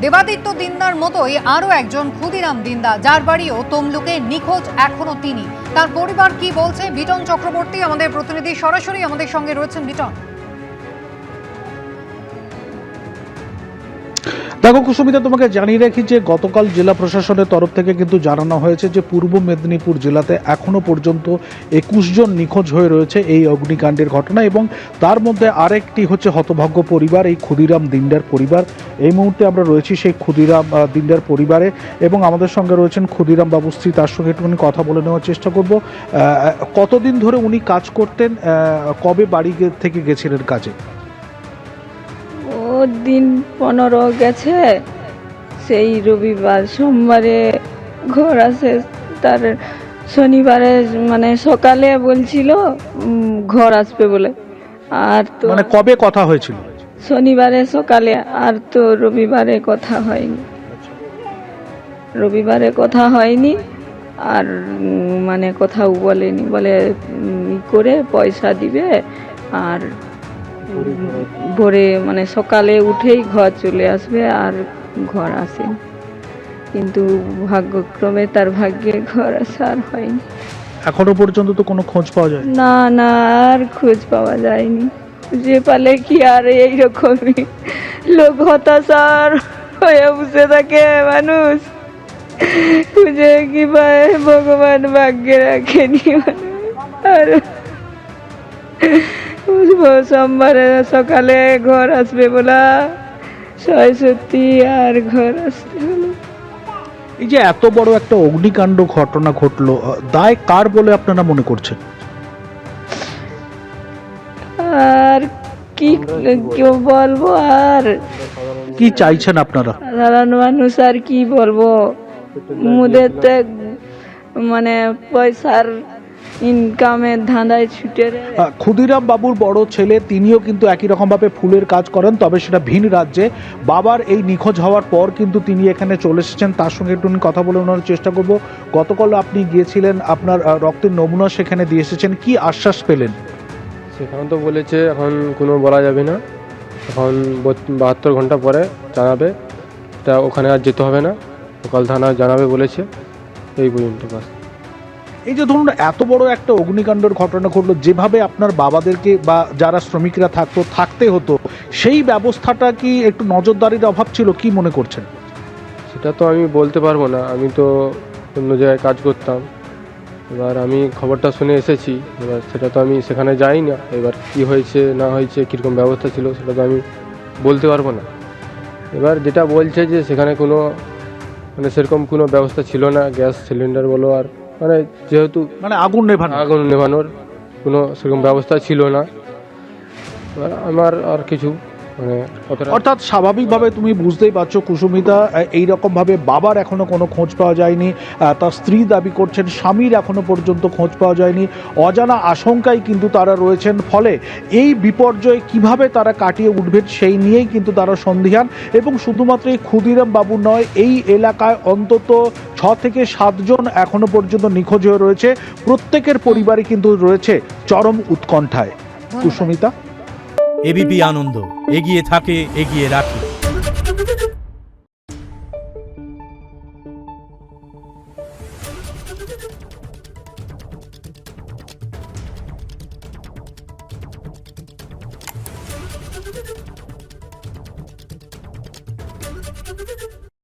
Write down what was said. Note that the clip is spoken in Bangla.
দেবাদিত্য দিন্দার মতোই আরও একজন ক্ষুদিরাম দিন্দা, যার বাড়িও তমলুকে, নিখোঁজ এখনো তিনি। তার পরিবার কি বলছে, বিটন চক্রবর্তী আমাদের প্রতিনিধি সরাসরি আমাদের সঙ্গে রয়েছেন। বিটন, দেখো কুসুমিতা, তোমাকে জানিয়ে রাখি যে গতকাল জেলা প্রশাসনের তরফ থেকে কিন্তু জানানো হয়েছে যে পূর্ব মেদিনীপুর জেলাতে এখনো পর্যন্ত 21 জন নিখোঁজ হয়ে রয়েছে এই অগ্নিকাণ্ডের ঘটনা, এবং তার মধ্যে আরেকটি হচ্ছে হতভাগ্য পরিবার, এই ক্ষুদিরাম দিন্ডার পরিবার। এই মুহূর্তে আমরা রয়েছি সেই ক্ষুদিরাম দিন্ডার পরিবারে, এবং আমাদের সঙ্গে রয়েছেন ক্ষুদিরাম বাবু স্ত্রী। তার সঙ্গে একটুখানি কথা বলে নেওয়ার চেষ্টা করব। কতদিন ধরে উনি কাজ করতেন, কবে বাড়ি থেকে গেছিলেন কাজে? দিন 15 গেছে, সেই রবিবার। সোমবারে ঘর আসে, তার শনিবারে মানে সকালে বলছিল ঘর আসবে বলে। আর তো মানে কবে কথা হয়েছিল? শনিবারে সকালে, আর তো রবিবারে কথা হয়নি। রবিবারে কথা হয়নি, আর মানে কথাও বলেনি। বলে করে পয়সা দিবে, আর ভোরে মানে সকালে উঠেই ঘর চলে আসবে, আর ঘর আসে। কিন্তু ভাগ্যক্রমে তার ভাগ্যে ঘর আসা আর হয়নি। এখনো পর্যন্ত তো কোনো খোঁজ পাওয়া যায় না না, আর খোঁজ পাওয়া যায়নি। যে পালে কি আর এইরকমই লোক হতাশার হয়ে বসে থাকে মানুষ, খুঁজে কি পায় ভগবান ভাগ্যে রাখেনি। আর সোমবারে সকালে ঘর আসবে বলা সত্যি, আর ঘর আসতে হলো। এই যে এত বড় একটা অগ্নিকাণ্ড ঘটনা ঘটলো, দায় কার বলে আপনারা মনে করছেন? আর কি কেউ বলবো, আর কি চাইছেন আপনারা? সাধারণ মানুষ আর কি বলবো, মুদের তো মানে পয়সার ইনকামের ধাঁধায় ছুটে। ক্ষুদিরাম বাবুর বড় ছেলে, তিনিও কিন্তু একই রকম ভাবে ফুলের কাজ করেন, তবে সেটা ভিন রাজ্যে। বাবার এই নিখোঁজ হওয়ার পর কিন্তু তিনি এখানে চলে এসেছেন। তার সঙ্গে একটু কথা বলে নেওয়ার চেষ্টা করব। গতকাল আপনি গিয়েছিলেন, আপনার রক্তের নমুনা সেখানে দিয়ে এসেছেন, কি আশ্বাস পেলেন? সেখানে তো বলেছে এখন কোনো বলা যাবে না, এখন 72 ঘন্টা পরে জানাবে। তা ওখানে আর যেতে হবে না, লোকাল থানা জানাবে বলেছে, এই পর্যন্ত বাস। এই যে ধরুন এত বড় একটা অগ্নিকাণ্ডের ঘটনা ঘটলো, যেভাবে আপনার বাবাদেরকে বা যারা শ্রমিকরা থাকতে হতো, সেই ব্যবস্থাটা কি একটু নজরদারির অভাব ছিল, কি মনে করছেন? সেটা তো আমি বলতে পারবো না, আমি তো অন্য জায়গায় কাজ করতাম। এবার আমি খবরটা শুনে এসেছি, এবার সেটা তো আমি সেখানে যাই না। এবার কি হয়েছে না হয়েছে, কীরকম ব্যবস্থা ছিল, সেটা তো আমি বলতে পারবো না। এবার যেটা বলছে যে সেখানে কোনো মানে সেরকম কোনো ব্যবস্থা ছিল না, গ্যাস সিলিন্ডার বলো, আর মানে যেহেতু মানে আগুন নেভানোর কোনো সেরকম ব্যবস্থা ছিল না। এবার আমার আর কিছু মানে অর্থাৎ স্বাভাবিকভাবে তুমি বুঝতেই পারছো কুসুমিতা, এইরকমভাবে বাবার এখনো কোনো খোঁজ পাওয়া যায়নি। তার স্ত্রী দাবি করছেন স্বামীর এখনো পর্যন্ত খোঁজ পাওয়া যায়নি। অজানা আশঙ্কায় কিন্তু তারা রয়েছেন। ফলে এই বিপর্যয় কিভাবে তারা কাটিয়ে উঠবেন সেই নিয়েই কিন্তু তারা সন্দিহান। এবং শুধুমাত্র এই ক্ষুদিরাম বাবু নয়, এই এলাকায় অন্তত 6 থেকে 7 জন এখনো পর্যন্ত নিখোঁজ হয়ে রয়েছে। প্রত্যেকের পরিবারই কিন্তু রয়েছে চরম উৎকণ্ঠায়। কুসুমিতা, এবিপি আনন্দ, এগিয়ে থাকে, এগিয়ে রাখে।